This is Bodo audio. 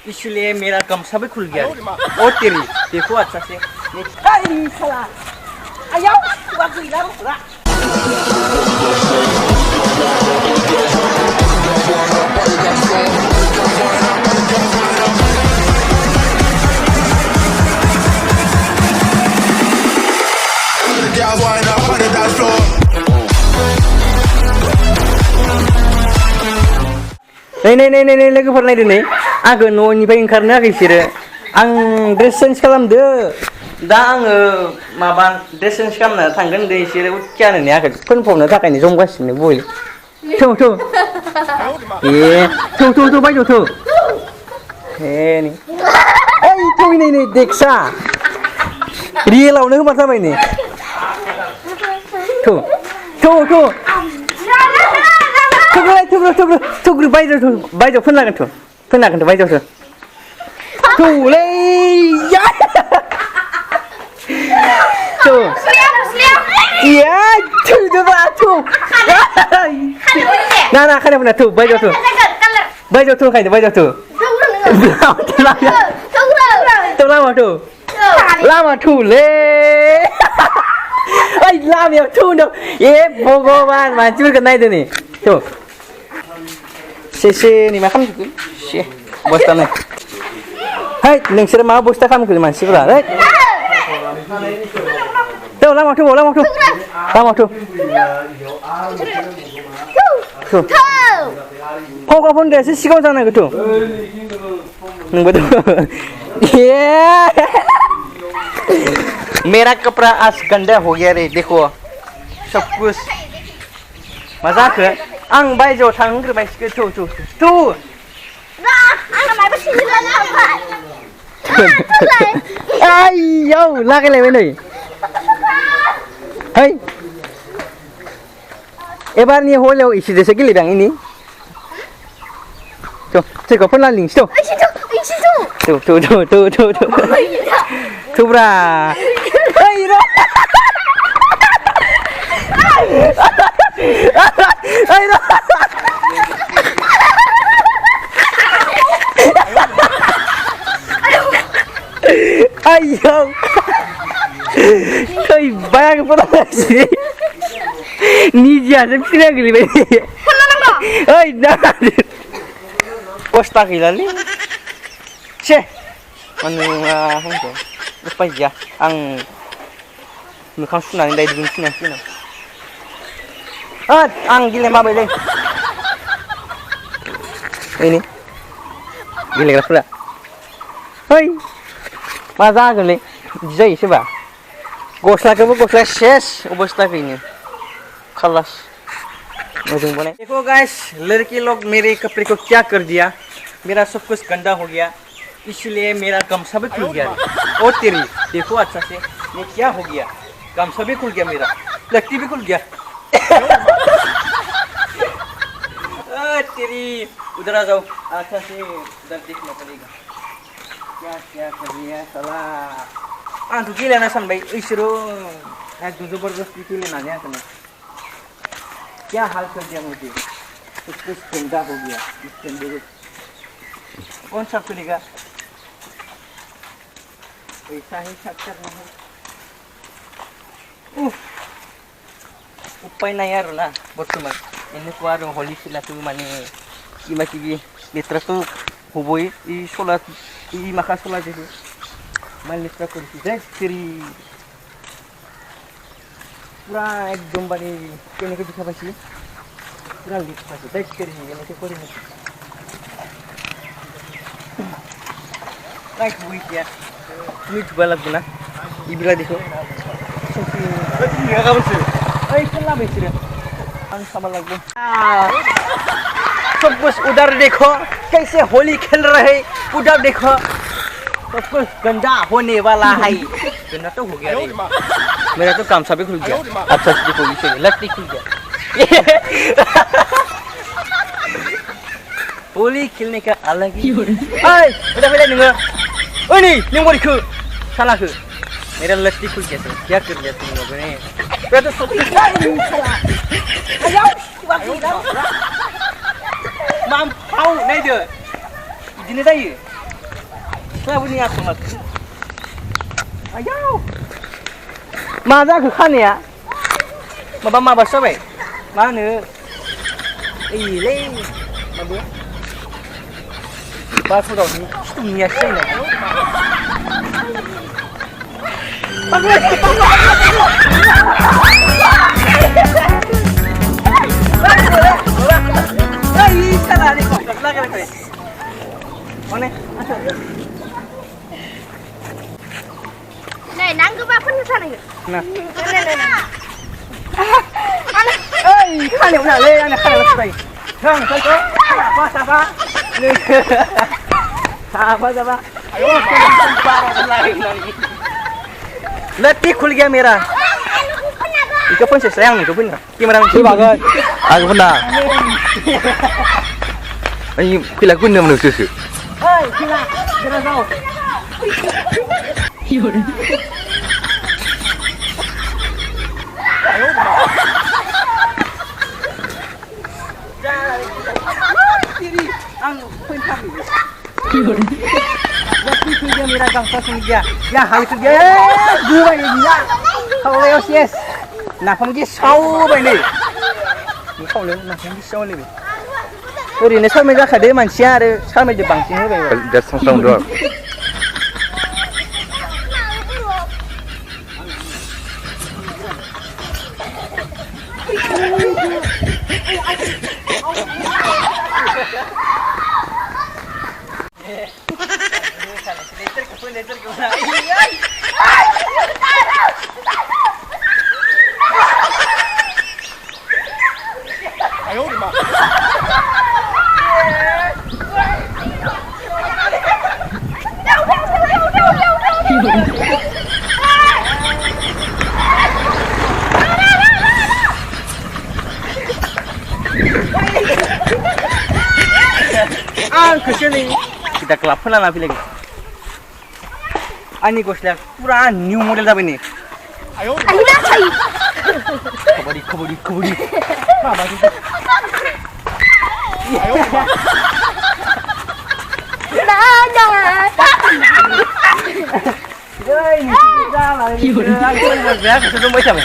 इसलिए मेरा गमछा भी खुल गया और तेरी देखो अच्छा से साला आया नहीं लोगोफोर नायदो नै आंखौ न'निफ्राय ओंखारनो होआखै बिसोरो आं ड्रेस चेन्ज खालामदो दा आङो माबा ड्रेस चेन्ज खालामना थांगोन होनदो बिसोरो उथियानो नेयाखै फोनफबनो थाखायनो जमगासिनो बय थौ बायद' थौ नै ओइ थौ नै देखसा रियेलावनो होमा जाबाय नै थौ थुग्रो बायजोआव फोननांगोन बायजोआवसो थौलै थौ थौदोबा थौ ना खानाय फोना थौ बायजोआव थौ खायदो बायजोआव थौ लामा थौलै ओइ लामायाव थौ होनदों ए भगबान मानसिफोरखौ नायदो नै थौ से नै मा खालामजोबखो से बस्था नै है नोंसोर मा बस्था खालामखो मानसिफोरा है थौ लामा थौ फगा फनदो एसे सिगाङाव जानांगौ थौ नोंबो मेरा कपड़ा आज गंदा हो गया रे देखो सब कुछ मा जाखो आं बायजोआव थांग्रोबायसो थौ आइयाव लागायलायबाय नै है एबारनि हलियाव इसेदोसो गेलेबाय आं इनि सोरखौ फोनना लिंसै थौब्रा ओइ र' आइयाव थैबाय आं फोनांगासिनो निजियासो फिसिना गोलैबाय ओइ बस्था गैलालै छे माने मा होनखो उपाय गैया आं मोखां सुनानै दायो दुगैफिननांसिगोन आं गेलेमाबायलै ओइनै गेलेग्राफोरा है मा जागोनलै बिदि जायो सोरबा गस्ला सेस अबस्था गैनो खलास मोजां बनाए देखो गाइस लड़के लोग मेरे कपड़े को क्या कर दिया मेरा सब कुछ गंदा हो गया इसलिए मेरा गमछा भी खुल गया और तेरी देखो अच्छा से ये क्या हो गया गमछा भी खुल गया मेरा लट्टी भी खुल गया तेरी उधर आ जाओ अच्छा से उधर देखना पड़ेगा क्या कर दिया साला आं तो गेलेना सानबाय इसोरो एकदम जबरदस्ती गेलेनानै आंखौ क्या हाल कर दिया मुझे कुछ गंदा हो गया इसके अंदर कौन सा खुलेगा ऐसा ही सब करना है उपाय नहीं आरो ना बर्तमान এনেকুৱা আৰু হলি খেলাটো মানে কিবা কিবি লেতেৰাটো হ'বই এই চলা এই মাখা চলা যিটো ইমান লেতেৰা কৰিছে যে তেৰি পুৰা একদম মানে কেনেকৈ দেখা পাইছে পুৰা লেতেৰা পাইছে তাই তেৰি এনেকৈ কৰি নেকি তাই ধুই দিয়া তুমি ধুব লাগিব না এইবিলাক দেখো এই খেলা বেছি रे सब कुछ उधर देखो कैसे होली खेल रहे उधर देखो सब कुछ गंदा होने वाला है गंदा तो हो गया रे मेरा तो काम सभी खुल गया अच्छा से देखो इसे लट्टी खुल गया होली खेलने का अलग ही बेटा निंगो ओए नहीं बोरिखो सालाखो मेरा लट्टी खुल गया तो क्या कर दिया तुम लोगों ने मैं तो सब माम पाउ नायदो बिदिनो जायो Kenapa ini aku mati? Ayo. Mana ke खानाया? माबा जाबाय मा होनो ओइलै माबो बासुदाव सिथुमनियासो जायो Này nắng cứ ba phân sao này? Nè. Này. Ê, khai liệu nào lên, khai liệu này. Không, thôi thôi. Sabar. Sabar. Ayo, Letih khul gaya merah. Ika pun sayang nih, kau pun. Gimana sih bagus? Aku pun dah. Ini kila kun dia manusia sih. Hei, kila, jangan tahu. Yaudah. Dia merah gang pasang dia. Ya, hal itu dia. Dua ini dia. Kalau lewat yes. Nah, pemgi saw ini. Ni kau lewat nah pemgi saw ni. Orin ni saw meja kade manusia ada, saw meja bangsin ni. Dia song doang. Kesini kita kelap pernah lagi. Ani gosla pura new model dah ini. Ayo. Kabadi. Apa itu? Ayo. Jangan. Ini kita lagi. Aku mau bergerak, sudah mau siapa?